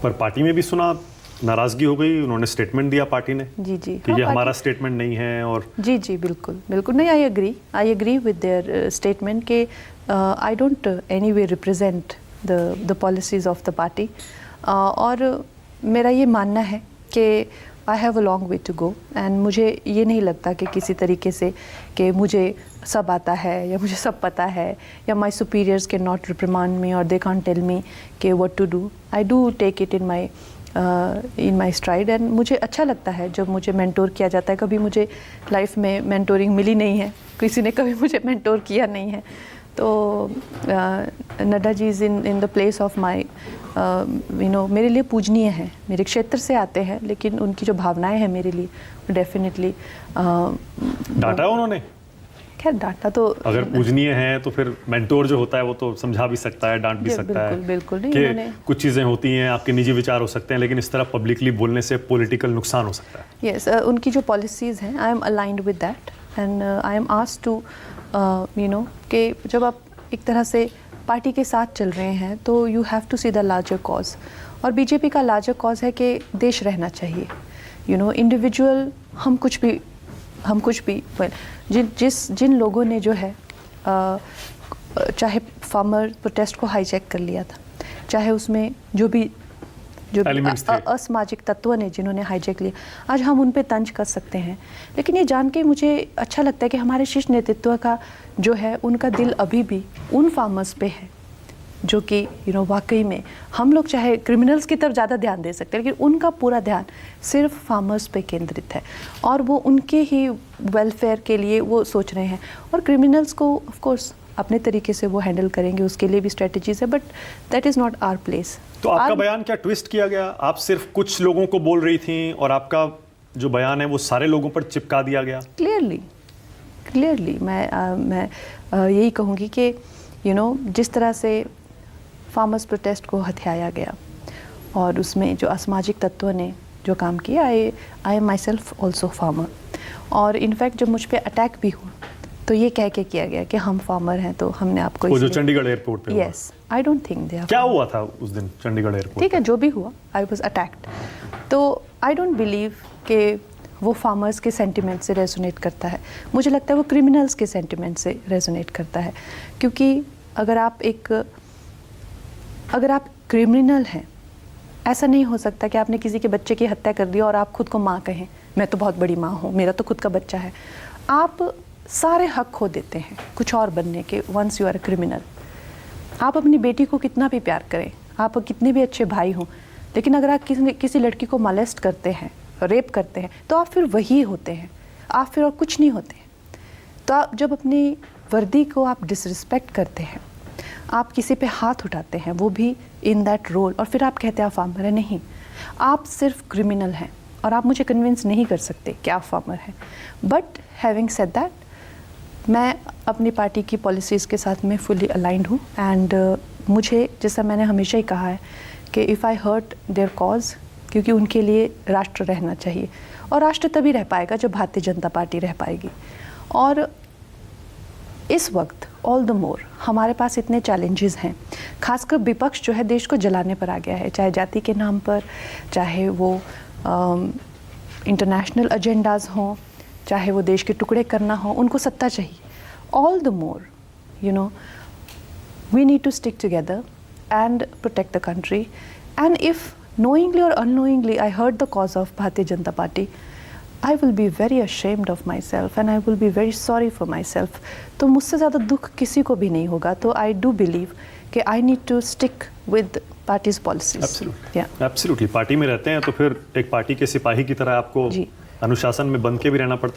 पर पार्टी में भी सुना नाराजगी हो गई, उन्होंने स्टेटमेंट दिया पार्टी ने जी जी कि ये हमारा स्टेटमेंट नहीं है। और जी बिल्कुल बिल्कुल नहीं, I agree with their statement के I don't any way represent the policies of the party. और मेरा ये मानना है कि I have a long way to go and मुझे ये नहीं लगता कि किसी तरीके से कि मुझे सब आता है या मुझे सब पता है या my superiors can not reprimand me और दे कांट टेल मी कि what to do. I do take it in my stride and मुझे अच्छा लगता है जब मुझे मेंटोर किया जाता है। कभी मुझे लाइफ में मेंटोरिंग मिली नहीं है, किसी ने कभी मुझे मेंटोर किया नहीं है। तो Nadda ji is in the place of my मेरे लिए पूजनीय है। मेरे क्षेत्र से आते हैं लेकिन उनकी जो भावनाएं हैं मेरे लिए डेफिनेटली डांटा उन्होंने। खैर डांटा तो अगर पूजनीय है तो फिर मेंटोर जो होता है वो तो समझा भी सकता है, डांट भी सकता है। बिल्कुल नहीं, कि कुछ चीज़ें होती हैं, आपके निजी विचार हो सकते हैं, लेकिन इस तरह पब्लिकली बोलने से पॉलिटिकल नुकसान हो सकता है। यस उनकी जो पॉलिसीज़ हैं I am aligned with that and I am asked to कि जब आप एक तरह से पार्टी के साथ चल रहे हैं तो you have to see the larger cause. और बीजेपी का लार्जर कॉज है कि देश रहना चाहिए। इंडिविजुअल हम कुछ भी जिन लोगों ने जो है चाहे फार्मर प्रोटेस्ट को हाईजैक कर लिया था, चाहे उसमें जो भी असामाजिक तत्व ने जिन्होंने हाईजैक लिया, आज हम उन पे तंज कर सकते हैं। लेकिन ये जान के मुझे अच्छा लगता है कि हमारे शीर्ष नेतृत्व का जो है उनका दिल अभी भी उन फार्मर्स पे है जो कि वाकई में हम लोग चाहे क्रिमिनल्स की तरफ ज़्यादा ध्यान दे सकते हैं लेकिन उनका पूरा ध्यान सिर्फ फार्मर्स पे केंद्रित है और वो उनके ही वेलफेयर के लिए वो सोच रहे हैं। और क्रिमिनल्स को ऑफ कोर्स अपने तरीके से वो हैंडल करेंगे, उसके लिए भी स्ट्रेटजीज है, but that is not our place. तो आपका बयान क्या ट्विस्ट किया गया? आप सिर्फ कुछ लोगों को बोल रही थी और आपका जो बयान है वो सारे लोगों पर चिपका दिया गया? क्लियरली मैं यही कहूँगी कि जिस तरह से फार्मर्स प्रोटेस्ट को हथियाया गया और उसमें जो असामाजिक तत्वों ने जो काम किया, I am my self also farmer. और इनफैक्ट जब मुझ पर अटैक भी हुआ तो ये कह के किया गया कि हम फार्मर हैं तो हमने आपको वो जो चंडीगढ़ एयरपोर्ट पे yes I don't think they क्या हुआ था उस दिन चंडीगढ़ एयरपोर्ट? ठीक है, जो भी हुआ आई वाज अटैक्ड। तो आई डोंट बिलीव कि वो फार्मर्स के सेंटिमेंट से रेजोनेट करता है। मुझे लगता है वो क्रिमिनल्स के सेंटिमेंट से रेजोनेट करता है, क्योंकि अगर आप क्रिमिनल हैं, ऐसा नहीं हो सकता कि आपने किसी के बच्चे की हत्या कर दी और आप खुद को माँ कहें, मैं तो बहुत बड़ी माँ हूँ, मेरा तो खुद का बच्चा है। आप सारे हक खो देते हैं कुछ और बनने के once you are a criminal. आप अपनी बेटी को कितना भी प्यार करें, आप कितने भी अच्छे भाई हों, लेकिन अगर आप किसी लड़की को मोलेस्ट करते हैं, रेप करते हैं, तो आप फिर वही होते हैं, आप फिर और कुछ नहीं होते हैं। तो आप जब अपनी वर्दी को आप डिसरिस्पेक्ट करते हैं, आप किसी पे हाथ उठाते हैं, वो भी इन दैट रोल, और फिर आप कहते हैं आप फार्मर है, नहीं, आप सिर्फ क्रिमिनल हैं और आप मुझे कन्विंस नहीं कर सकते कि आप फार्मर हैं। बट हैविंग सेड दैट, मैं अपनी पार्टी की पॉलिसीज़ के साथ में फुली अलाइंड हूँ एंड मुझे, जैसा मैंने हमेशा ही कहा है कि if I hurt their cause, क्योंकि उनके लिए राष्ट्र रहना चाहिए और राष्ट्र तभी रह पाएगा जब भारतीय जनता पार्टी रह पाएगी। और इस वक्त ऑल द मोर हमारे पास इतने चैलेंजेस हैं, खासकर विपक्ष जो है देश को जलाने पर आ गया है, चाहे जाति के नाम पर, चाहे वो इंटरनेशनल एजेंडाज हों, चाहे वो देश के टुकड़े करना हो, उनको सत्ता चाहिए। All the more we need to stick together and protect the country. And if knowingly or unknowingly I hurt the cause of Bharatiya Janata Party, I will be very ashamed of myself and I will be very sorry for myself. तो मुझसे ज़्यादा दुख किसी को भी नहीं होगा। तो I do believe कि I need to stick with party's policies. Absolutely. Yeah. Absolutely. Party में रहते हैं तो फिर एक पार्टी के सिपाही की तरह आपको अनुशासन में बंध के भी रहना पड़ता है।